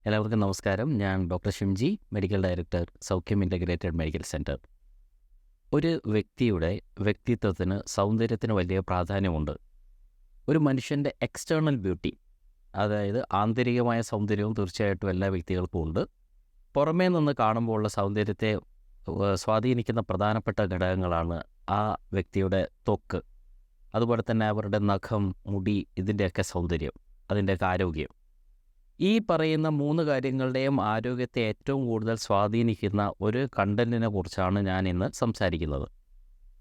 എല്ലാവർക്കും നമസ്കാരം. ഞാൻ ഡോക്ടർ ഷിംജി, മെഡിക്കൽ ഡയറക്ടർ, സൗഖ്യം ഇൻ്റഗ്രേറ്റഡ് മെഡിക്കൽ സെൻറ്റർ. ഒരു വ്യക്തിയുടെ വ്യക്തിത്വത്തിന്, സൗന്ദര്യത്തിന് വലിയ പ്രാധാന്യമുണ്ട്. ഒരു മനുഷ്യൻ്റെ എക്സ്റ്റേണൽ ബ്യൂട്ടി, അതായത് ആന്തരികമായ സൗന്ദര്യവും തീർച്ചയായിട്ടും എല്ലാ വ്യക്തികൾക്കും ഉണ്ട്. പുറമേ നിന്ന് കാണുമ്പോൾ ഉള്ള സൗന്ദര്യത്തെ സ്വാധീനിക്കുന്ന പ്രധാനപ്പെട്ട ഘടകങ്ങളാണ് ആ വ്യക്തിയുടെ ത്വക്ക്, അതുപോലെ തന്നെ അവരുടെ നഖം, മുടി, ഇതിൻ്റെയൊക്കെ സൗന്ദര്യം, അതിൻ്റെയൊക്കെ ആരോഗ്യം. ഈ പറയുന്ന 3 കാര്യങ്ങളുടെയും ആരോഗ്യത്തെ ഏറ്റവും കൂടുതൽ സ്വാധീനിക്കുന്ന ഒരു കണ്ടന്റിനെ കുറിച്ചാണ് ഞാൻ ഇന്ന് സംസാരിക്കുന്നത്.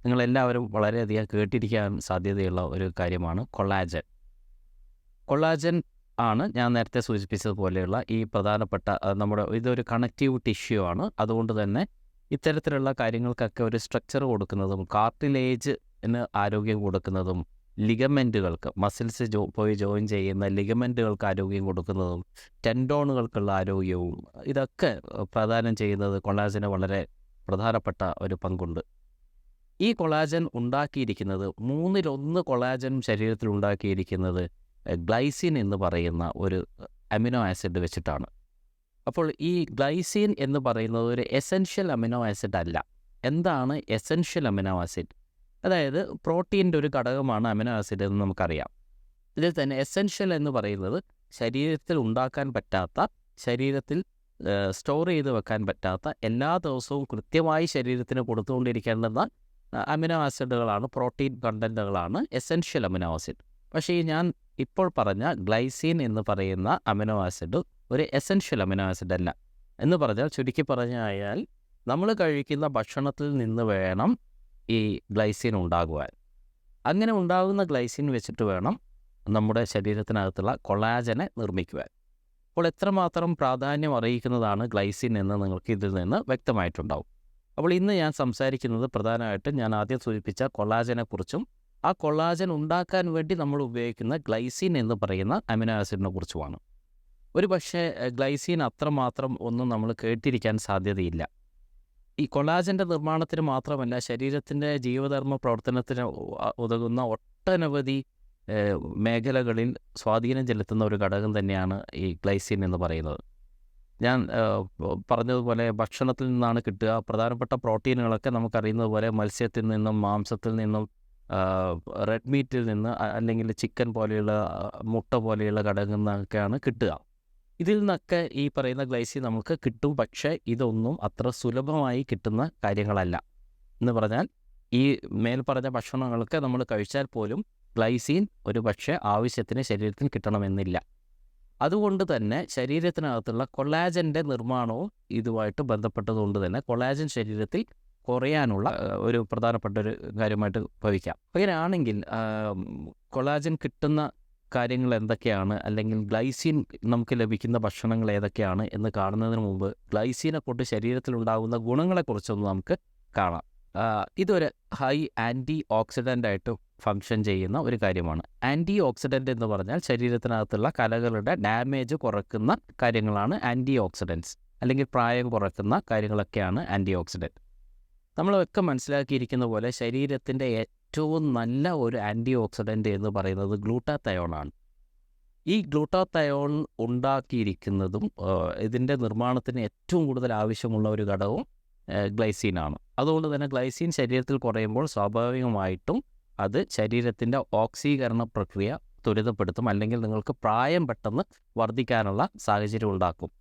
നിങ്ങളെല്ലാവരും വളരെയധികം കേട്ടിരിക്കാൻ സാധ്യതയുള്ള ഒരു കാര്യമാണ് കൊളാജൻ. കൊളാജൻ ആണ് ഞാൻ നേരത്തെ സൂചിപ്പിച്ചതുപോലെയുള്ള ഈ പ്രധാനപ്പെട്ട ഇതൊരു കണക്റ്റീവ് ടിഷ്യൂ ആണ്. അതുകൊണ്ട് തന്നെ ഇത്തരത്തിലുള്ള കാര്യങ്ങൾക്കൊക്കെ ഒരു സ്ട്രക്ചർ കൊടുക്കുന്നതും കാർട്ടിലേജിന് ആരോഗ്യം കൊടുക്കുന്നതും ലിഗമെൻറ്റുകൾക്ക്, മസിൽസ് പോയി ജോയിൻ ചെയ്യുന്ന ലിഗമെൻറ്റുകൾക്ക് ആരോഗ്യം കൊടുക്കുന്നതും ടെൻഡോണുകൾക്കുള്ള ആരോഗ്യവും ഇതൊക്കെ പ്രദാനം ചെയ്യുന്നത് കൊളാജന് വളരെ പ്രധാനപ്പെട്ട ഒരു പങ്കുണ്ട്. ഈ കൊളാജൻ ഉണ്ടാക്കിയിരിക്കുന്നത് 1/3 കൊളാജൻ ശരീരത്തിൽ ഉണ്ടാക്കിയിരിക്കുന്നത് ഗ്ലൈസിൻ എന്ന് പറയുന്ന ഒരു അമിനോ ആസിഡ് വെച്ചിട്ടാണ്. അപ്പോൾ ഈ ഗ്ലൈസിൻ എന്ന് പറയുന്നത് ഒരു എസെൻഷ്യൽ അമിനോ ആസിഡ് അല്ല. എന്താണ് എസെൻഷ്യൽ അമിനോ ആസിഡ്? അതായത് പ്രോട്ടീൻ്റെ ഒരു ഘടകമാണ് അമിനോ ആസിഡ് എന്ന് നമുക്കറിയാം. ഇതിൽ തന്നെ എസെൻഷ്യൽ എന്ന് പറയുന്നത് ശരീരത്തിൽ ഉണ്ടാക്കാൻ പറ്റാത്ത, ശരീരത്തിൽ സ്റ്റോർ ചെയ്ത് വെക്കാൻ പറ്റാത്ത, എല്ലാ ദിവസവും കൃത്യമായി ശരീരത്തിന് കൊടുത്തുകൊണ്ടിരിക്കേണ്ടുന്ന അമിനോ ആസിഡുകളാണ്, പ്രോട്ടീൻ കണ്ടൻറ്റുകളാണ് എസെൻഷ്യൽ അമിനോ ആസിഡ്. പക്ഷേ ഞാൻ ഇപ്പോൾ പറഞ്ഞ ഗ്ലൈസിൻ എന്ന് പറയുന്ന അമിനോ ആസിഡ് ഒരു എസെൻഷ്യൽ അമിനോ ആസിഡ് അല്ല. എന്ന് പറഞ്ഞാൽ, ചുരുക്കി പറഞ്ഞാൽ, നമ്മൾ കഴിക്കുന്ന ഭക്ഷണത്തിൽ നിന്ന് വേണം ഈ ഗ്ലൈസിൻ ഉണ്ടാകുവാൻ. അങ്ങനെ ഉണ്ടാകുന്ന ഗ്ലൈസിൻ വെച്ചിട്ട് വേണം നമ്മുടെ ശരീരത്തിനകത്തുള്ള കൊളാജനെ നിർമ്മിക്കുവാൻ. അപ്പോൾ എത്രമാത്രം പ്രാധാന്യം അറിയിക്കുന്നതാണ് ഗ്ലൈസിൻ എന്ന് നിങ്ങൾക്ക് ഇതിൽ നിന്ന് വ്യക്തമായിട്ടുണ്ടാവും. അപ്പോൾ ഇന്ന് ഞാൻ സംസാരിക്കുന്നത് പ്രധാനമായിട്ടും ഞാൻ ആദ്യം സൂചിപ്പിച്ച കൊളാജനെക്കുറിച്ചും ആ കൊളാജൻ ഉണ്ടാക്കാൻ വേണ്ടി നമ്മൾ ഉപയോഗിക്കുന്ന ഗ്ലൈസിൻ എന്ന് പറയുന്ന അമിനോ ആസിഡിനെ കുറിച്ചുമാണ്. ഒരു പക്ഷേ ഗ്ലൈസിൻ അത്രമാത്രം ഒന്നും നമ്മൾ കേട്ടിരിക്കാൻ സാധ്യതയില്ല. ഈ കൊളാജൻ്റെ നിർമ്മാണത്തിന് മാത്രമല്ല, ശരീരത്തിൻ്റെ ജീവധർമ്മ പ്രവർത്തനത്തിന് ഉതകുന്ന ഒട്ടനവധി മേഖലകളിൽ സ്വാധീനം ചെലുത്തുന്ന ഒരു ഘടകം തന്നെയാണ് ഈ ഗ്ലൈസിൻ എന്ന് പറയുന്നത്. ഞാൻ പറഞ്ഞതുപോലെ ഭക്ഷണത്തിൽ നിന്നാണ് കിട്ടുക. പ്രധാനപ്പെട്ട പ്രോട്ടീനുകളൊക്കെ നമുക്കറിയുന്നത് പോലെ മത്സ്യത്തിൽ നിന്നും, മാംസത്തിൽ നിന്നും, റെഡ് മീറ്റിൽ നിന്ന്, അല്ലെങ്കിൽ ചിക്കൻ പോലെയുള്ള, മുട്ട പോലെയുള്ള ഘടകങ്ങളിൽ നിന്നൊക്കെയാണ് കിട്ടുക. ഇതിൽ നിന്നൊക്കെ ഈ പറയുന്ന ഗ്ലൈസിൻ നമുക്ക് കിട്ടും. പക്ഷേ ഇതൊന്നും അത്ര സുലഭമായി കിട്ടുന്ന കാര്യങ്ങളല്ല. എന്ന് പറഞ്ഞാൽ, ഈ മേൽ പറഞ്ഞ ഭക്ഷണങ്ങളൊക്കെ നമ്മൾ കഴിച്ചാൽ പോലും ഗ്ലൈസിൻ ഒരു പക്ഷേ ആവശ്യത്തിന് ശരീരത്തിൽ കിട്ടണമെന്നില്ല. അതുകൊണ്ട് തന്നെ ശരീരത്തിനകത്തുള്ള കൊളാജൻ്റെ നിർമ്മാണവും ഇതുമായിട്ട് ബന്ധപ്പെട്ടതുകൊണ്ട് തന്നെ കൊളാജൻ ശരീരത്തിൽ കുറയാനുള്ള ഒരു പ്രധാനപ്പെട്ട ഒരു കാര്യമായിട്ട് ഭവിക്കാം. അങ്ങനെയാണെങ്കിൽ കൊളാജൻ കിട്ടുന്ന കാര്യങ്ങൾ എന്തൊക്കെയാണ്, അല്ലെങ്കിൽ ഗ്ലൈസിൻ നമുക്ക് ലഭിക്കുന്ന ഭക്ഷണങ്ങൾ ഏതൊക്കെയാണ് എന്ന് കാണുന്നതിന് മുമ്പ് ഗ്ലൈസിനെ കൊണ്ട് ശരീരത്തിലുണ്ടാകുന്ന ഗുണങ്ങളെക്കുറിച്ചൊന്ന് നമുക്ക് കാണാം. ഇതൊരു ഹൈ ആൻറ്റി ഓക്സിഡൻ്റ് ആയിട്ട് ഫങ്ഷൻ ചെയ്യുന്ന ഒരു കാര്യമാണ്. ആൻറ്റി ഓക്സിഡൻ്റ് എന്ന് പറഞ്ഞാൽ ശരീരത്തിനകത്തുള്ള കലകളുടെ ഡാമേജ് കുറയ്ക്കുന്ന കാര്യങ്ങളാണ് ആൻറ്റി ഓക്സിഡൻസ്, അല്ലെങ്കിൽ പ്രായം കുറയ്ക്കുന്ന കാര്യങ്ങളൊക്കെയാണ് ആൻറ്റി ഓക്സിഡൻറ്റ്. നമ്മളൊക്കെ മനസ്സിലാക്കിയിരിക്കുന്ന പോലെ ശരീരത്തിൻ്റെ ഏറ്റവും നല്ല ഒരു ആൻറ്റി ഓക്സിഡൻ്റ് എന്ന് പറയുന്നത് ഗ്ലൂട്ടാത്തയോൺ ആണ്. ഈ ഗ്ലൂട്ടാത്തയോൺ ഉണ്ടാക്കിയിരിക്കുന്നതും ഇതിൻ്റെ നിർമ്മാണത്തിന് ഏറ്റവും കൂടുതൽ ആവശ്യമുള്ള ഒരു ഘടകവും ഗ്ലൈസിനാണ്. അതുകൊണ്ട് തന്നെ ഗ്ലൈസിൻ ശരീരത്തിൽ കുറയുമ്പോൾ സ്വാഭാവികമായിട്ടും അത് ശരീരത്തിൻ്റെ ഓക്സീകരണ പ്രക്രിയ ത്വരിതപ്പെടുത്തും, അല്ലെങ്കിൽ നിങ്ങൾക്ക് പ്രായം പെട്ടെന്ന് വർദ്ധിക്കാനുള്ള സാഹചര്യം ഉണ്ടാക്കും,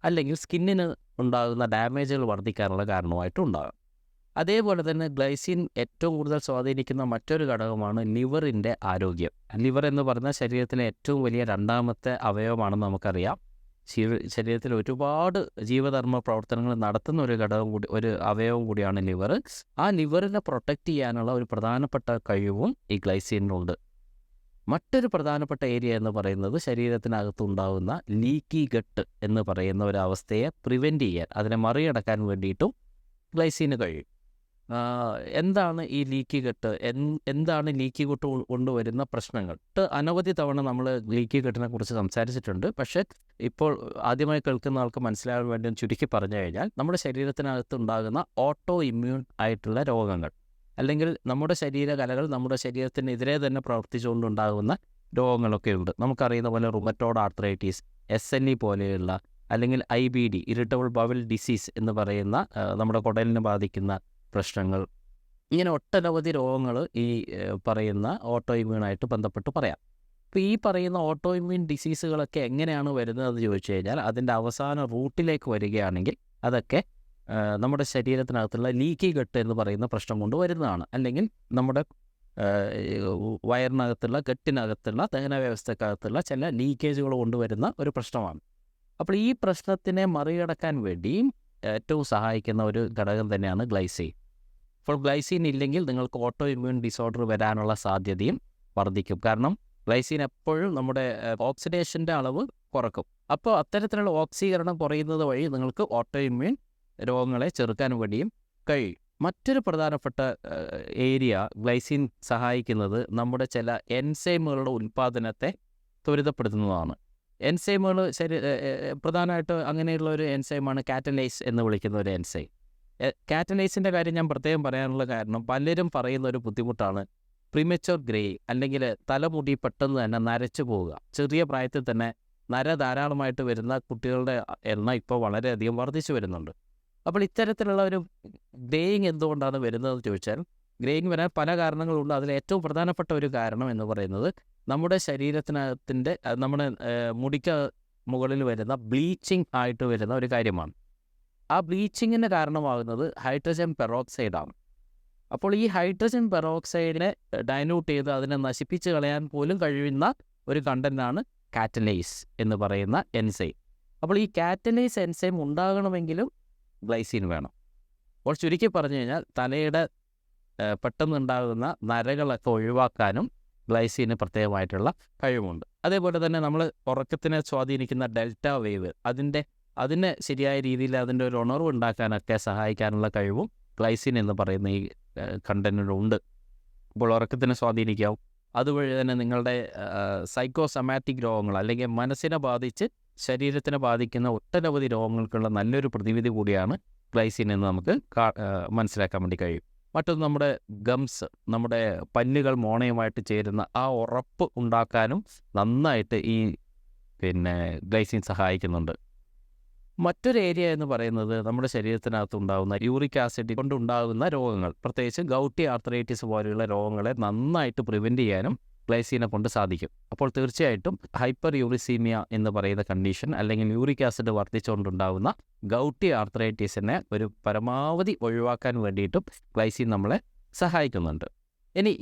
അല്ലെങ്കിൽ സ്കിന്നിന് ഉണ്ടാകുന്ന ഡാമേജുകൾ വർദ്ധിക്കാനുള്ള കാരണമായിട്ടും ഉണ്ടാകും. അതേപോലെ തന്നെ ഗ്ലൈസിൻ ഏറ്റവും കൂടുതൽ സ്വാധീനിക്കുന്ന മറ്റൊരു ഘടകമാണ് ലിവറിൻ്റെ ആരോഗ്യം. ലിവർ എന്ന് പറഞ്ഞാൽ ശരീരത്തിലെ ഏറ്റവും വലിയ 2ാമത്തെ അവയവമാണെന്ന് നമുക്കറിയാം. ശരീരത്തിൽ ഒരുപാട് ജീവധർമ്മ പ്രവർത്തനങ്ങൾ നടത്തുന്ന ഒരു ഘടകം കൂടി, ഒരു അവയവം കൂടിയാണ് ലിവർ. ആ ലിവറിനെ പ്രൊട്ടക്റ്റ് ചെയ്യാനുള്ള ഒരു പ്രധാനപ്പെട്ട കഴിവും ഈ ഗ്ലൈസിനുണ്ട്. മറ്റൊരു പ്രധാനപ്പെട്ട ഏരിയ എന്ന് പറയുന്നത് ശരീരത്തിനകത്തുണ്ടാകുന്ന ലീക്കി ഗട്ട് എന്ന് പറയുന്ന ഒരു അവസ്ഥയെ പ്രിവെൻറ്റ് ചെയ്യാൻ, അതിനെ മറികടക്കാൻ വേണ്ടിയിട്ടും ഗ്ലൈസിന് കഴിയും. എന്താണ് ഈ ലീക്കി ഗട്ട്? എന്താണ് ലീക്കി ഗട്ട് കൊണ്ടുവരുന്ന പ്രശ്നങ്ങൾ? അനവധി തവണ നമ്മൾ ലീക്കി ഗട്ടിനെ കുറിച്ച് സംസാരിച്ചിട്ടുണ്ട്. പക്ഷേ ഇപ്പോൾ ആദ്യമായി കേൾക്കുന്ന ആൾക്ക് മനസ്സിലാകാൻ വേണ്ടി ചുരുക്കി പറഞ്ഞു കഴിഞ്ഞാൽ, നമ്മുടെ ശരീരത്തിനകത്തുണ്ടാകുന്ന ഓട്ടോ ഇമ്മ്യൂൺ ആയിട്ടുള്ള രോഗങ്ങൾ, അല്ലെങ്കിൽ നമ്മുടെ ശരീരകലകൾ നമ്മുടെ ശരീരത്തിനെതിരെ തന്നെ പ്രവർത്തിച്ചുകൊണ്ടുണ്ടാകുന്ന രോഗങ്ങളൊക്കെ ഉണ്ട്. നമുക്കറിയുന്ന പോലെ റുമറ്റോയ്ഡ് ആർത്രൈറ്റിസ്, SLE പോലെയുള്ള അല്ലെങ്കിൽ IBD, ഇറിറ്റബിൾ ബവൽ ഡിസീസ് എന്ന് പറയുന്ന നമ്മുടെ കുടലിനെ ബാധിക്കുന്ന പ്രശ്നങ്ങൾ, ഇങ്ങനെ ഒട്ടനവധി രോഗങ്ങൾ ഈ പറയുന്ന ഓട്ടോ ഇമ്മ്യൂണായിട്ട് ബന്ധപ്പെട്ട് പറയാം. അപ്പോൾ ഈ പറയുന്ന ഓട്ടോ ഇമ്മ്യൂൺ ഡിസീസുകളൊക്കെ എങ്ങനെയാണ് വരുന്നതെന്ന് ചോദിച്ചു കഴിഞ്ഞാൽ അതിൻ്റെ അവസാന റൂട്ടിലേക്ക് വരികയാണെങ്കിൽ അതൊക്കെ നമ്മുടെ ശരീരത്തിനകത്തുള്ള ലീക്കി ഗട്ട് എന്ന് പറയുന്ന പ്രശ്നം കൊണ്ട് വരുന്നതാണ്. അല്ലെങ്കിൽ നമ്മുടെ വയറിനകത്തുള്ള ഗട്ടിനകത്തുള്ള ദഹന വ്യവസ്ഥക്കകത്തുള്ള ചില ലീക്കേജുകൾ കൊണ്ടുവരുന്ന ഒരു പ്രശ്നമാണ്. അപ്പോൾ ഈ പ്രശ്നത്തിനെ മറികടക്കാൻ വേണ്ടിയും ഏറ്റവും സഹായിക്കുന്ന ഒരു ഘടകം തന്നെയാണ് ഗ്ലൈസിൻ. അപ്പോൾ ഗ്ലൈസിൻ ഇല്ലെങ്കിൽ നിങ്ങൾക്ക് ഓട്ടോ ഇമ്മ്യൂൺ ഡിസോർഡർ വരാനുള്ള സാധ്യതയും വർദ്ധിക്കും. കാരണം ഗ്ലൈസിൻ എപ്പോഴും നമ്മുടെ ഓക്സിഡേഷൻ്റെ അളവ് കുറക്കും. അപ്പോൾ അത്തരത്തിലുള്ള ഓക്സീകരണം കുറയുന്നത് വഴി നിങ്ങൾക്ക് ഓട്ടോ ഇമ്മ്യൂൺ രോഗങ്ങളെ ചെറുക്കാൻ വേണ്ടിയും കഴിയും. മറ്റൊരു പ്രധാനപ്പെട്ട ഏരിയ ഗ്ലൈസിൻ സഹായിക്കുന്നത് നമ്മുടെ ചില എൻസൈമുകളുടെ ഉൽപ്പാദനത്തെ ത്വരിതപ്പെടുത്തുന്നതാണ്. എൻസൈമുകൾ പ്രധാനമായിട്ട് അങ്ങനെയുള്ള ഒരു എൻസൈമാണ് കാറ്റലൈസ് എന്ന് വിളിക്കുന്ന ഒരു എൻസൈം. കാറ്റലൈസിൻ്റെ കാര്യം ഞാൻ പ്രത്യേകം പറയാനുള്ള കാരണം പലരും പറയുന്ന ഒരു ബുദ്ധിമുട്ടാണ് പ്രീമച്വർ ഗ്രേ, അല്ലെങ്കിൽ തലമുടി പെട്ടെന്ന് തന്നെ നരച്ചു പോവുക. ചെറിയ പ്രായത്തിൽ തന്നെ നര ധാരാളമായിട്ട് വരുന്ന കുട്ടികളുടെ എണ്ണം ഇപ്പോൾ വളരെയധികം വർദ്ധിച്ചു വരുന്നുണ്ട്. അപ്പോൾ ഇത്തരത്തിലുള്ള ഒരു ഗ്രേയിങ് എന്തുകൊണ്ടാണ് വരുന്നതെന്ന് ചോദിച്ചാൽ ഗ്രേയിങ് വരാൻ പല കാരണങ്ങളുണ്ട്. അതിൽ ഏറ്റവും പ്രധാനപ്പെട്ട ഒരു കാരണം എന്ന് പറയുന്നത് നമ്മുടെ ശരീരത്തിനകത്തിൻ്റെ നമ്മുടെ മുടിക്ക് മുകളിൽ വരുന്ന ബ്ലീച്ചിങ് ആയിട്ട് വരുന്ന ഒരു കാര്യമാണ്. ആ ബ്ലീച്ചിങ്ങിന് കാരണമാകുന്നത് ഹൈഡ്രജൻ പെറോക്സൈഡാണ്. അപ്പോൾ ഈ ഹൈഡ്രജൻ പെറോക്സൈഡിനെ ഡൈല്യൂട്ട് ചെയ്ത് അതിനെ നശിപ്പിച്ച് കളയാൻ പോലും കഴിയുന്ന ഒരു കണ്ടൻ്റാണ് കാറ്റലൈസ് എന്ന് പറയുന്ന എൻസൈം. അപ്പോൾ ഈ കാറ്റലൈസ് എൻസൈം ഉണ്ടാകണമെങ്കിലും ഗ്ലൈസിൻ വേണം. അപ്പോൾ ചുരുക്കി പറഞ്ഞു കഴിഞ്ഞാൽ തലയുടെ പെട്ടെന്നുണ്ടാകുന്ന നരകളൊക്കെ ഒഴിവാക്കാനും ഗ്ലൈസിന് പ്രത്യേകമായിട്ടുള്ള കഴിവുണ്ട്. അതേപോലെ തന്നെ നമ്മൾ ഉറക്കത്തിനെ സ്വാധീനിക്കുന്ന ഡെൽറ്റ വേവ് അതിനെ ശരിയായ രീതിയിൽ അതിൻ്റെ ഒരു ഉണർവ് ഉണ്ടാക്കാനൊക്കെ സഹായിക്കാനുള്ള കഴിവും ഗ്ലൈസിൻ എന്ന് പറയുന്ന ഈ കണ്ടന്റിനുണ്ട്. അപ്പോൾ ഉറക്കത്തിനെ സ്വാധീനിക്കാവും. അതുവഴി തന്നെ നിങ്ങളുടെ സൈക്കോസമാറ്റിക് രോഗങ്ങൾ അല്ലെങ്കിൽ മനസ്സിനെ ബാധിച്ച് ശരീരത്തിനെ ബാധിക്കുന്ന ഒട്ടനവധി രോഗങ്ങൾക്കുള്ള നല്ലൊരു പ്രതിവിധി കൂടിയാണ് ഗ്ലൈസിൻ എന്ന് നമുക്ക് മനസ്സിലാക്കാൻ വേണ്ടി കഴിയും. മറ്റൊന്ന് നമ്മുടെ ഗംസ്, നമ്മുടെ പല്ലുകൾ മോണയുമായിട്ട് ചേരുന്ന ആ ഉറപ്പ് ഉണ്ടാക്കാനും നന്നായിട്ട് ഈ ഗ്ലൈസിൻ സഹായിക്കുന്നുണ്ട്. മറ്റൊരു ഏരിയ എന്ന് പറയുന്നത് നമ്മുടെ ശരീരത്തിനകത്ത് ഉണ്ടാകുന്ന യൂറിക് ആസിഡ് കൊണ്ടുണ്ടാകുന്ന രോഗങ്ങൾ, പ്രത്യേകിച്ച് ഗൗട്ടി ആർത്രൈറ്റിസ് പോലെയുള്ള രോഗങ്ങളെ നന്നായിട്ട് പ്രിവെൻറ്റ് ചെയ്യാനും ഗ്ലൈസിനെ കൊണ്ട് സാധിക്കും. അപ്പോൾ തീർച്ചയായിട്ടും ഹൈപ്പർ യൂറിസീമിയ എന്ന് പറയുന്ന കണ്ടീഷൻ അല്ലെങ്കിൽ യൂറിക് ആസിഡ് വർദ്ധിച്ചുകൊണ്ടുണ്ടാകുന്ന ഗൗട്ടി ആർത്രൈറ്റിസിനെ ഒരു പരമാവധി ഒഴിവാക്കാൻ വേണ്ടിയിട്ടും ഗ്ലൈസിൻ നമ്മളെ സഹായിക്കുന്നുണ്ട്. ഇനി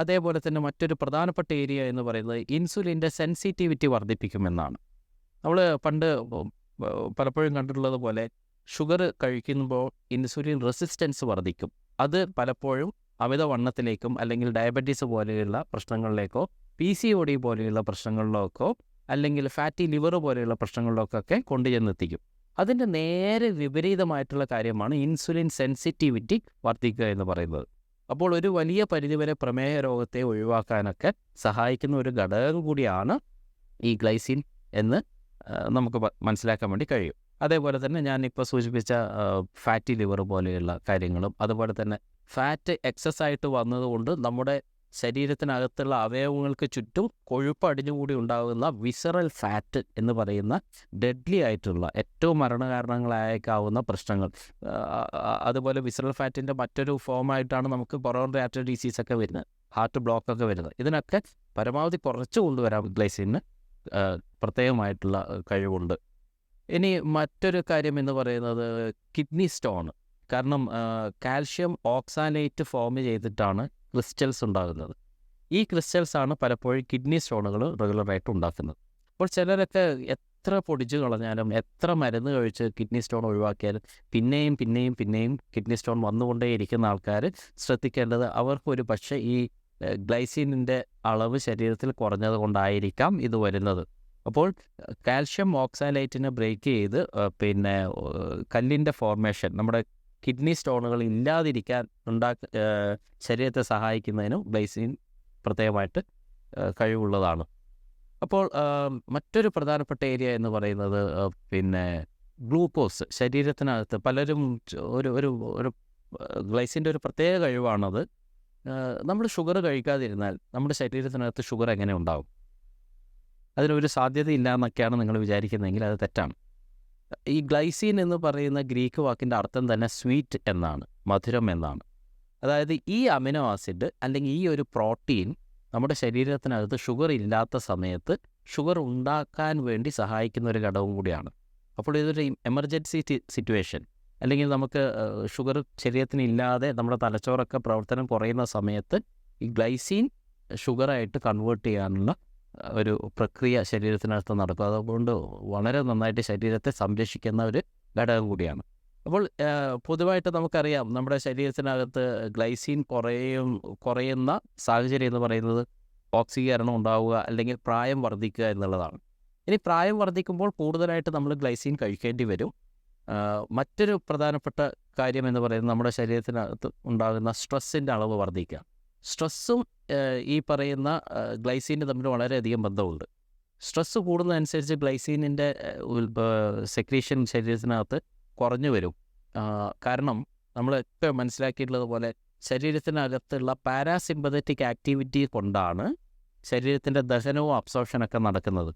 അതേപോലെ തന്നെ മറ്റൊരു പ്രധാനപ്പെട്ട ഏരിയ എന്ന് പറയുന്നത് ഇൻസുലിൻ്റെ സെൻസിറ്റിവിറ്റി വർദ്ധിപ്പിക്കുമെന്നാണ്. നമ്മൾ പണ്ട് പലപ്പോഴും കണ്ടിട്ടുള്ളത് പോലെ ഷുഗർ കഴിക്കുമ്പോൾ ഇൻസുലിൻ റെസിസ്റ്റൻസ് വർദ്ധിക്കും. അത് പലപ്പോഴും അമിതവണ്ണത്തിലേക്കും അല്ലെങ്കിൽ ഡയബറ്റീസ് പോലെയുള്ള പ്രശ്നങ്ങളിലേക്കോ PCOD പോലെയുള്ള പ്രശ്നങ്ങളിലേക്കോ അല്ലെങ്കിൽ ഫാറ്റി ലിവർ പോലെയുള്ള പ്രശ്നങ്ങളിലേക്കൊക്കെ കൊണ്ടുചെന്നെത്തിക്കും. അതിൻ്റെ നേരെ വിപരീതമായിട്ടുള്ള കാര്യമാണ് ഇൻസുലിൻ സെൻസിറ്റിവിറ്റി വർദ്ധിക്കുക എന്ന് പറയുന്നത്. അപ്പോൾ ഒരു വലിയ പരിധിവരെ പ്രമേഹ രോഗത്തെ ഒഴിവാക്കാനൊക്കെ സഹായിക്കുന്ന ഒരു ഘടകം കൂടിയാണ് ഈ ഗ്ലൈസിൻ എന്ന് നമുക്ക് മനസ്സിലാക്കാൻ വേണ്ടി കഴിയും. അതേപോലെ തന്നെ ഞാനിപ്പോൾ സൂചിപ്പിച്ച ഫാറ്റി ലിവർ പോലെയുള്ള കാര്യങ്ങളും, അതുപോലെ തന്നെ ഫാറ്റ് എക്സസ് ആയിട്ട് വന്നതുകൊണ്ട് നമ്മുടെ ശരീരത്തിനകത്തുള്ള അവയവങ്ങൾക്ക് ചുറ്റും കൊഴുപ്പ് അടിഞ്ഞുകൂടി ഉണ്ടാകുന്ന വിസറൽ ഫാറ്റ് എന്ന് പറയുന്ന ഡെഡ്ലി ആയിട്ടുള്ള ഏറ്റവും മരണകാരണങ്ങളായേക്കാവുന്ന പ്രശ്നങ്ങൾ, അതുപോലെ വിസറൽ ഫാറ്റിൻ്റെ മറ്റൊരു ഫോമായിട്ടാണ് നമുക്ക് കൊറോണറി ആർട്ടറി ഡിസീസൊക്കെ വരുന്നത്, ഹാർട്ട് ബ്ലോക്കൊക്കെ വരുന്നത്. ഇതിനൊക്കെ പരമാവധി കുറച്ച് കൊണ്ടുവരാൻ ഗ്ലൈസിന് പ്രത്യേകമായിട്ടുള്ള കഴിവുണ്ട്. ഇനി മറ്റൊരു കാര്യം എന്ന് പറയുന്നത് കിഡ്നി സ്റ്റോൺ. കാരണം കാൽഷ്യം ഓക്സാലേറ്റ് ഫോം ചെയ്തിട്ടാണ് ക്രിസ്റ്റൽസ് ഉണ്ടാകുന്നത്. ഈ ക്രിസ്റ്റൽസാണ് പലപ്പോഴും കിഡ്നി സ്റ്റോണുകൾ റെഗുലറായിട്ട് ഉണ്ടാക്കുന്നത്. അപ്പോൾ ചിലരൊക്കെ എത്ര പൊടിച്ചു കളഞ്ഞാലും എത്ര മരുന്ന് കഴിച്ച് കിഡ്നി സ്റ്റോൺ ഒഴിവാക്കിയാലും പിന്നെയും കിഡ്നി സ്റ്റോൺ വന്നുകൊണ്ടേയിരിക്കുന്ന ആൾക്കാർ ശ്രദ്ധിക്കേണ്ടത് അവർക്കൊരു പക്ഷേ ഈ ഗ്ലൈസിനിൻ്റെ അളവ് ശരീരത്തിൽ കുറഞ്ഞത് കൊണ്ടായിരിക്കാം ഇത് വരുന്നത്. അപ്പോൾ കാൽഷ്യം ഓക്സാലേറ്റിനെ ബ്രേക്ക് ചെയ്ത് കല്ലിൻ്റെ ഫോർമേഷൻ, നമ്മുടെ കിഡ്നി സ്റ്റോണുകൾ ഇല്ലാതിരിക്കാൻ ശരീരത്തെ സഹായിക്കുന്നതിനും ഗ്ലൈസിൻ പ്രത്യേകമായിട്ട് കഴിവുള്ളതാണ്. അപ്പോൾ മറ്റൊരു പ്രധാനപ്പെട്ട ഏരിയ എന്ന് പറയുന്നത് ഗ്ലൂക്കോസ്. ശരീരത്തിനകത്ത് പലരും ഒരു ഗ്ലൈസിൻ്റെ ഒരു പ്രത്യേക കഴിവാണത്. നമ്മൾ ഷുഗർ കഴിക്കാതിരുന്നാൽ നമ്മുടെ ശരീരത്തിനകത്ത് ഷുഗർ എങ്ങനെ ഉണ്ടാവും? അതിനൊരു സാധ്യതയില്ല എന്നൊക്കെയാണ് നിങ്ങൾ വിചാരിക്കുന്നതെങ്കിൽ അത് തെറ്റാണ്. ഈ ഗ്ലൈസീൻ എന്ന് പറയുന്ന ഗ്രീക്ക് വാക്കിൻ്റെ അർത്ഥം തന്നെ സ്വീറ്റ് എന്നാണ്, മധുരം എന്നാണ്. അതായത് ഈ അമിനോ ആസിഡ് അല്ലെങ്കിൽ ഈ ഒരു പ്രോട്ടീൻ നമ്മുടെ ശരീരത്തിനകത്ത് ഷുഗർ ഇല്ലാത്ത സമയത്ത് ഷുഗർ ഉണ്ടാക്കാൻ വേണ്ടി സഹായിക്കുന്ന ഒരു ഘടകം കൂടിയാണ്. അപ്പോൾ ഇതൊരു എമർജൻസി സിറ്റുവേഷൻ, അല്ലെങ്കിൽ നമുക്ക് ഷുഗർ ശരീരത്തിന് ഇല്ലാതെ നമ്മുടെ തലച്ചോറൊക്കെ പ്രവർത്തനം കുറയുന്ന സമയത്ത് ഈ ഗ്ലൈസീൻ ഷുഗറായിട്ട് കൺവേർട്ട് ചെയ്യാനുള്ള ഒരു പ്രക്രിയ ശരീരത്തിനകത്ത് നടക്കും. അതുകൊണ്ട് വളരെ നന്നായിട്ട് ശരീരത്തെ സംരക്ഷിക്കുന്ന ഒരു ഘടകം കൂടിയാണ്. അപ്പോൾ പൊതുവായിട്ട് നമുക്കറിയാം, നമ്മുടെ ശരീരത്തിനകത്ത് ഗ്ലൈസീൻ കുറയുന്ന സാഹചര്യം എന്ന് പറയുന്നത് ഓക്സീകരണം ഉണ്ടാവുക അല്ലെങ്കിൽ പ്രായം വർദ്ധിക്കുക എന്നുള്ളതാണ്. ഇനി പ്രായം വർദ്ധിക്കുമ്പോൾ കൂടുതലായിട്ട് നമ്മൾ ഗ്ലൈസീൻ കഴിക്കേണ്ടി വരും. മറ്റൊരു പ്രധാനപ്പെട്ട കാര്യം എന്ന് പറയുന്നത് നമ്മുടെ ശരീരത്തിനകത്ത് ഉണ്ടാകുന്ന സ്ട്രെസ്സിൻ്റെ അളവ് വർദ്ധിക്കുക. സ്ട്രെസ്സും ഈ പറയുന്ന ഗ്ലൈസീനും തമ്മിൽ വളരെയധികം ബന്ധമുണ്ട്. സ്ട്രെസ്സ് കൂടുന്നതനുസരിച്ച് ഗ്ലൈസീനിൻ്റെ സെക്രീഷൻ ശരീരത്തിനകത്ത് കുറഞ്ഞു വരും. കാരണം നമ്മളൊക്കെ മനസ്സിലാക്കിയിട്ടുള്ളത് പോലെ ശരീരത്തിനകത്തുള്ള പാരാസിമ്പതറ്റിക് ആക്ടിവിറ്റി കൊണ്ടാണ് ശരീരത്തിൻ്റെ ദഹനവും അബ്സോർപ്ഷനൊക്കെ നടക്കുന്നത്.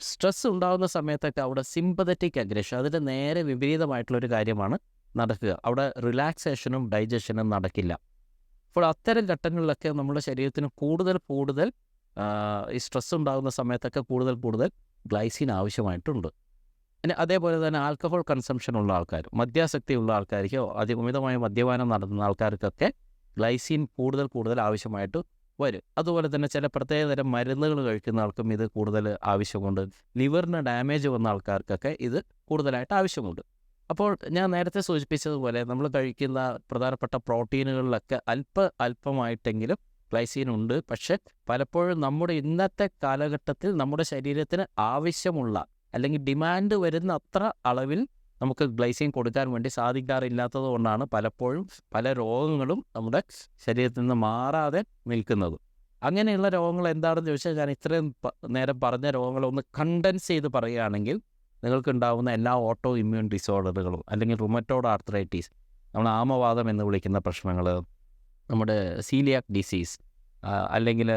സ്ട്രെസ് ഉണ്ടാകുന്ന സമയത്തൊക്കെ അവിടെ സിമ്പതറ്റിക് അഗ്രഷൻ, അതിൻ്റെ നേരെ വിപരീതമായിട്ടുള്ളൊരു കാര്യമാണ് നടക്കുക. അവിടെ റിലാക്സേഷനും ഡൈജഷനും നടക്കില്ല. അപ്പോൾ അത്തരം ഘട്ടങ്ങളിലൊക്കെ നമ്മുടെ ശരീരത്തിന് കൂടുതൽ ഈ സ്ട്രെസ് ഉണ്ടാകുന്ന സമയത്തൊക്കെ കൂടുതൽ ഗ്ലൈസീൻ ആവശ്യമായിട്ടുണ്ട്. പിന്നെ അതേപോലെ തന്നെ ആൽക്കഹോൾ കൺസംഷൻ ഉള്ള ആൾക്കാർ, മദ്യാസക്തിയുള്ള ആൾക്കാർക്കോ അതിമിതമായ മദ്യപാനം നടത്തുന്ന ആൾക്കാർക്കൊക്കെ ഗ്ലൈസീൻ കൂടുതൽ ആവശ്യമായിട്ട് വരും. അതുപോലെ തന്നെ ചില പ്രത്യേകതരം മരുന്നുകൾ കഴിക്കുന്ന ആൾക്കും ഇത് കൂടുതൽ ആവശ്യമുണ്ട്. ലിവറിന് ഡാമേജ് വന്ന ആൾക്കാർക്കൊക്കെ ഇത് കൂടുതലായിട്ട് ആവശ്യമുണ്ട്. അപ്പോൾ ഞാൻ നേരത്തെ സൂചിപ്പിച്ചതുപോലെ നമ്മൾ കഴിക്കുന്ന പ്രധാനപ്പെട്ട പ്രോട്ടീനുകളിലൊക്കെ അല്പമായിട്ടെങ്കിലും ഗ്ലൈസീൻ ഉണ്ട്. പക്ഷെ പലപ്പോഴും നമ്മുടെ ഇന്നത്തെ കാലഘട്ടത്തിൽ നമ്മുടെ ശരീരത്തിന് ആവശ്യമുള്ള അല്ലെങ്കിൽ ഡിമാൻഡ് വരുന്ന അത്ര അളവിൽ നമുക്ക് ഗ്ലൈസീൻ കൊടുക്കാൻ വേണ്ടി സാധിക്കാറില്ലാത്തത് കൊണ്ടാണ് പലപ്പോഴും പല രോഗങ്ങളും നമ്മുടെ ശരീരത്തിൽ നിന്ന് മാറാതെ നിൽക്കുന്നത്. അങ്ങനെയുള്ള രോഗങ്ങൾ എന്താണെന്ന് ചോദിച്ചാൽ, ഞാൻ ഇത്രയും നേരം പറഞ്ഞ രോഗങ്ങളൊന്ന് കണ്ടൻസ് ചെയ്ത് പറയുകയാണെങ്കിൽ നിങ്ങൾക്കുണ്ടാകുന്ന എല്ലാ ഓട്ടോ ഇമ്മ്യൂൺ ഡിസോർഡറുകളും, അല്ലെങ്കിൽ റുമറ്റോയ്ഡ് ആർത്രൈറ്റീസ്, നമ്മൾ ആമവാദം എന്ന് വിളിക്കുന്ന പ്രശ്നങ്ങൾ, നമ്മുടെ സീലിയാക് ഡിസീസ്, അല്ലെങ്കിൽ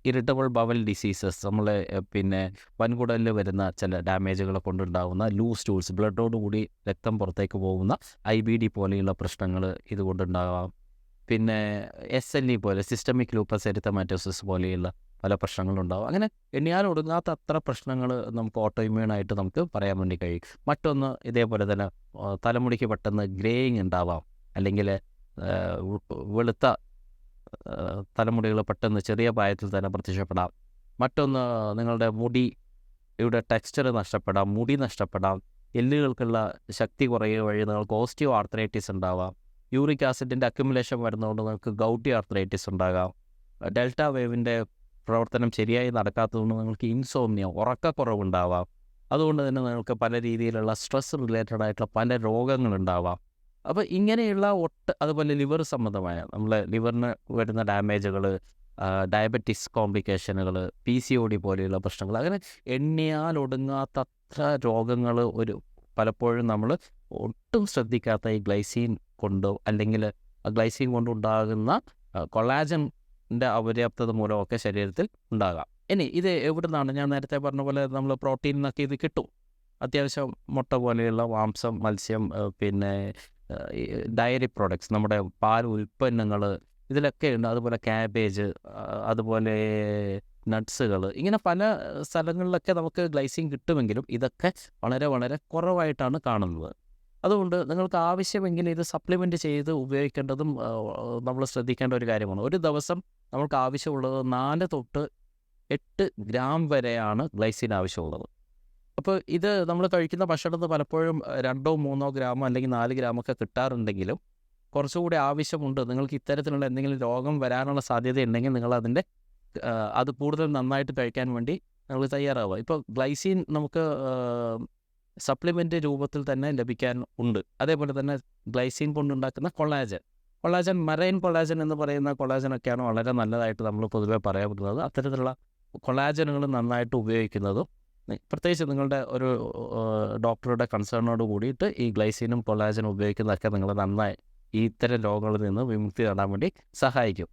ഇറിറ്റബിൾ ബവൽ ഡിസീസസ്, നമ്മളെ പിന്നെ വൻകുടലിൽ വരുന്ന ചില ഡാമേജുകളെ കൊണ്ടുണ്ടാകുന്ന ലൂസ് ടൂൾസ്, ബ്ലഡോടുകൂടി രക്തം പുറത്തേക്ക് പോകുന്ന IBD പോലെയുള്ള പ്രശ്നങ്ങൾ ഇതുകൊണ്ടുണ്ടാകാം. പിന്നെ SLE പോലെ, സിസ്റ്റമിക് ലൂപ്പസ് എരിത്തമാറ്റോസിസ് പോലെയുള്ള പല പ്രശ്നങ്ങളുണ്ടാവും. അങ്ങനെ എണ്ണിയാൽ ഒടുങ്ങാത്ത അത്ര പ്രശ്നങ്ങൾ നമുക്ക് ഓട്ടോ ഇമ്മ്യൂണായിട്ട് നമുക്ക് പറയാൻ വേണ്ടി കഴിയും. മറ്റൊന്ന് ഇതേപോലെ തന്നെ തലമുടിക്ക് പെട്ടെന്ന് ഗ്രേയിങ് ഉണ്ടാവാം, അല്ലെങ്കിൽ വെളുത്ത തലമുടികൾ പെട്ടെന്ന് ചെറിയ പ്രായത്തിൽ തന്നെ പ്രത്യക്ഷപ്പെടാം. മറ്റൊന്ന് നിങ്ങളുടെ മുടിയുടെ ടെക്സ്ചർ നഷ്ടപ്പെടാം, മുടി നഷ്ടപ്പെടാം, എല്ലുകൾക്കുള്ള ശക്തി കുറയുക വഴി നിങ്ങൾക്ക് ഓസ്റ്റിയോ ആർത്രൈറ്റിസ് ഉണ്ടാവാം. യൂറിക് ആസിഡിൻ്റെ അക്യുമുലേഷൻ വരുന്നതുകൊണ്ട് നിങ്ങൾക്ക് ഗൗട്ടി ആർത്രൈറ്റിസ് ഉണ്ടാകാം. ഡെൽറ്റ വേവിൻ്റെ പ്രവർത്തനം ശരിയായി നടക്കാത്തതുകൊണ്ട് നിങ്ങൾക്ക് ഇൻസോംനിയ, ഉറക്കക്കുറവുണ്ടാവാം. അതുകൊണ്ട് തന്നെ നിങ്ങൾക്ക് പല രീതിയിലുള്ള സ്ട്രെസ് റിലേറ്റഡ് ആയിട്ടുള്ള പല രോഗങ്ങളുണ്ടാവാം. അപ്പോൾ ഇങ്ങനെയുള്ള അതുപോലെ ലിവർ സംബന്ധമായ നമ്മളെ ലിവറിന് വരുന്ന ഡാമേജുകൾ, ഡയബറ്റിസ് കോംപ്ലിക്കേഷനുകൾ, PCOD പോലെയുള്ള പ്രശ്നങ്ങൾ, അങ്ങനെ എണ്ണിയാൽ ഒടുങ്ങാത്ത അത്ര രോഗങ്ങൾ പലപ്പോഴും നമ്മൾ ഒട്ടും ശ്രദ്ധിക്കാത്ത ഈ ഗ്ലൈസീൻ കൊണ്ടോ അല്ലെങ്കിൽ ഗ്ലൈസീൻ കൊണ്ടുണ്ടാകുന്ന കൊളാജൻ്റെ അപര്യാപ്തത മൂലമൊക്കെ ശരീരത്തിൽ ഉണ്ടാകാം. ഇനി ഇത് എവിടെ നിന്നാണ്? ഞാൻ നേരത്തെ പറഞ്ഞ പോലെ നമ്മൾ പ്രോട്ടീൻ നിന്നൊക്കെ ഇത് കിട്ടും. അത്യാവശ്യം മുട്ട പോലെയുള്ള മാംസം, മത്സ്യം, പിന്നെ ഡയറി പ്രോഡക്ട്സ്, നമ്മുടെ പാൽ ഉൽപ്പന്നങ്ങൾ, ഇതിലൊക്കെ ഉണ്ട്. അതുപോലെ ക്യാബേജ്, അതുപോലെ നട്ട്സുകൾ, ഇങ്ങനെ പല സ്ഥലങ്ങളിലൊക്കെ നമുക്ക് ഗ്ലൈസീൻ കിട്ടുമെങ്കിലും ഇതൊക്കെ വളരെ കുറവായിട്ടാണ് കാണുന്നത്. അതുകൊണ്ട് നിങ്ങൾക്ക് ആവശ്യമെങ്കിൽ ഇത് സപ്ലിമെൻറ്റ് ചെയ്ത് ഉപയോഗിക്കേണ്ടതും നമ്മൾ ശ്രദ്ധിക്കേണ്ട ഒരു കാര്യമാണ്. ഒരു ദിവസം നമുക്ക് ആവശ്യമുള്ളത് 4 തൊട്ട് 8 ഗ്രാം വരെയാണ് ഗ്ലൈസീൻ ആവശ്യമുള്ളത്. അപ്പോൾ ഇത് നമ്മൾ കഴിക്കുന്ന ഭക്ഷണത്തിൽ പലപ്പോഴും 2-3 ഗ്രാമോ അല്ലെങ്കിൽ 4 ഗ്രാമൊക്കെ കിട്ടാറുണ്ടെങ്കിലും കുറച്ചുകൂടി ആവശ്യമുണ്ട്. നിങ്ങൾക്ക് ഇത്തരത്തിലുള്ള എന്തെങ്കിലും രോഗം വരാനുള്ള സാധ്യതയുണ്ടെങ്കിൽ നിങ്ങളതിൻ്റെ അത് കൂടുതൽ നന്നായിട്ട് കഴിക്കാൻ വേണ്ടി നിങ്ങൾ തയ്യാറാവുക. ഇപ്പോൾ ഗ്ലൈസീൻ നമുക്ക് സപ്ലിമെൻ്റ് രൂപത്തിൽ തന്നെ ലഭിക്കാൻ ഉണ്ട്. അതേപോലെ തന്നെ ഗ്ലൈസീൻ കൊണ്ടുണ്ടാക്കുന്ന കൊളാജൻ, മറൈൻ കൊളാജൻ എന്ന് പറയുന്ന കൊളാജനൊക്കെയാണ് വളരെ നല്ലതായിട്ട് നമ്മൾ പൊതുവെ പറയാവുന്നത്. അത്തരത്തിലുള്ള കൊളാജനുകൾ നന്നായിട്ട് ഉപയോഗിക്കുന്നതും, പ്രത്യേകിച്ച് നിങ്ങളുടെ ഒരു ഡോക്ടറുടെ കൺസേണോട് കൂടിയിട്ട് ഈ ഗ്ലൈസീനും കൊളാജനും ഉപയോഗിക്കുന്നതൊക്കെ നിങ്ങൾ നന്നായി ഈ ഇത്തരം രോഗങ്ങളിൽ നിന്ന് വിമുക്തി നേടാൻ വേണ്ടി സഹായിക്കും.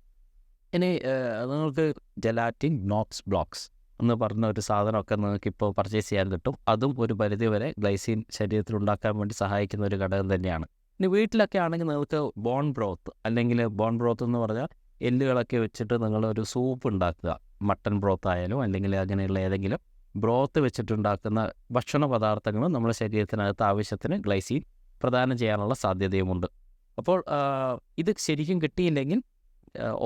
ഇനി നിങ്ങൾക്ക് ജെലാറ്റിൻ, നോക്സ് ബ്ലോക്സ്, എന്ന് പറഞ്ഞ ഒരു സാധനമൊക്കെ നിങ്ങൾക്ക് ഇപ്പോൾ പർച്ചേസ് ചെയ്യാൻ കിട്ടും. അതും ഒരു പരിധിവരെ ഗ്ലൈസിൻ ശരീരത്തിൽ ഉണ്ടാക്കാൻ വേണ്ടി സഹായിക്കുന്ന ഒരു ഘടകം തന്നെയാണ്. ഇനി വീട്ടിലൊക്കെ ആണെങ്കിൽ നിങ്ങൾക്ക് ബോൺ ബ്രോത്ത്, അല്ലെങ്കിൽ ബോൺ ബ്രോത്ത് എന്ന് പറഞ്ഞാൽ എല്ലുകളൊക്കെ വെച്ചിട്ട് നിങ്ങളൊരു സൂപ്പ് ഉണ്ടാക്കുക. മട്ടൺ ബ്രോത്ത് ആയാലും അല്ലെങ്കിൽ അങ്ങനെയുള്ള ഏതെങ്കിലും ബ്രോത്ത് വെച്ചിട്ടുണ്ടാക്കുന്ന ഭക്ഷണ പദാർത്ഥങ്ങൾ നമ്മുടെ ശരീരത്തിനകത്ത് ആവശ്യത്തിന് ഗ്ലൈസിൻ പ്രദാനം ചെയ്യാനുള്ള സാധ്യതയുമുണ്ട്. അപ്പോൾ ഇത് ശരിക്കും കിട്ടിയില്ലെങ്കിൽ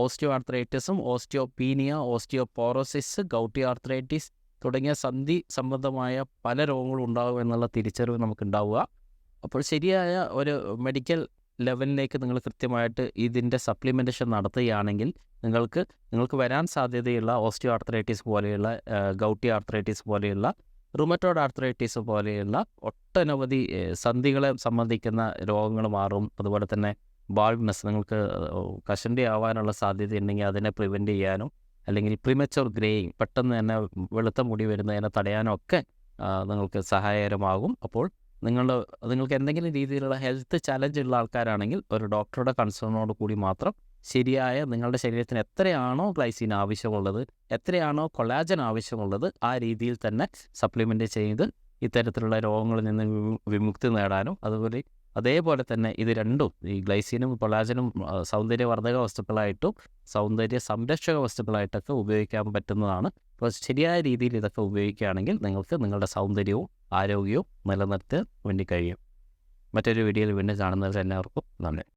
ഓസ്റ്റിയോ ആർത്രൈറ്റിസും ഓസ്റ്റിയോപീനിയ, ഓസ്റ്റിയോപോറോസിസ്, ഗൗട്ടി ആർത്രൈറ്റിസ് തുടങ്ങിയ സന്ധി സംബന്ധമായ പല രോഗങ്ങളും ഉണ്ടാകും എന്നുള്ള തിരിച്ചറിവ് നമുക്കുണ്ടാവുക. അപ്പോൾ ശരിയായ ഒരു മെഡിക്കൽ ലെവലിലേക്ക് നിങ്ങൾ കൃത്യമായിട്ട് ഇതിൻ്റെ സപ്ലിമെൻറ്റേഷൻ നടത്തുകയാണെങ്കിൽ നിങ്ങൾക്ക് വരാൻ സാധ്യതയുള്ള ഓസ്റ്റിയോ ആർത്രൈറ്റിസ് പോലെയുള്ള, ഗൗട്ടി ആർത്രൈറ്റിസ് പോലെയുള്ള, റുമറ്റോയ്ഡ് ആർത്രൈറ്റിസ് പോലെയുള്ള ഒട്ടനവധി സന്ധികളെ സംബന്ധിക്കുന്ന രോഗങ്ങൾ മാറും. അതുപോലെ തന്നെ ബാൾഡ്നെസ്, നിങ്ങൾക്ക് കഷണ്ടി ആവാനുള്ള സാധ്യതയുണ്ടെങ്കിൽ അതിനെ പ്രിവെൻറ്റ് ചെയ്യാനും, അല്ലെങ്കിൽ പ്രിമച്വർ ഗ്രേയിങ്, പെട്ടെന്ന് തന്നെ വെളുത്ത മുടി വരുന്നതിനെ തടയാനും ഒക്കെ നിങ്ങൾക്ക് സഹായകരമാകും. അപ്പോൾ നിങ്ങൾക്ക് എന്തെങ്കിലും രീതിയിലുള്ള ഹെൽത്ത് ചലഞ്ച് ഉള്ള ആൾക്കാരാണെങ്കിൽ ഒരു ഡോക്ടറുടെ കൺസേണോട് കൂടി മാത്രം ശരിയായ നിങ്ങളുടെ ശരീരത്തിന് എത്രയാണോ ഗ്ലൈസിൻ ആവശ്യമുള്ളത്, എത്രയാണോ കൊളാജൻ ആവശ്യമുള്ളത്, ആ രീതിയിൽ തന്നെ സപ്ലിമെൻ്റ് ചെയ്ത് ഇത്തരത്തിലുള്ള രോഗങ്ങളിൽ നിന്ന് വിമുക്തി നേടാനും, അതേപോലെ തന്നെ ഇത് രണ്ടും, ഈ ഗ്ലൈസിനും കൊളാജനും സൗന്ദര്യവർദ്ധക വസ്തുക്കളായിട്ടും സൗന്ദര്യ സംരക്ഷക വസ്തുക്കളായിട്ടൊക്കെ ഉപയോഗിക്കാൻ പറ്റുന്നതാണ്. അപ്പോൾ ശരിയായ രീതിയിൽ ഇതൊക്കെ ഉപയോഗിക്കുകയാണെങ്കിൽ നിങ്ങൾക്ക് നിങ്ങളുടെ സൗന്ദര്യവും ആരോഗ്യവും നിലനിർത്താൻ വേണ്ടി കഴിയും. മറ്റൊരു വീഡിയോയിൽ വീണ്ടും കാണുന്നവരെല്ലാവർക്കും നന്ദി.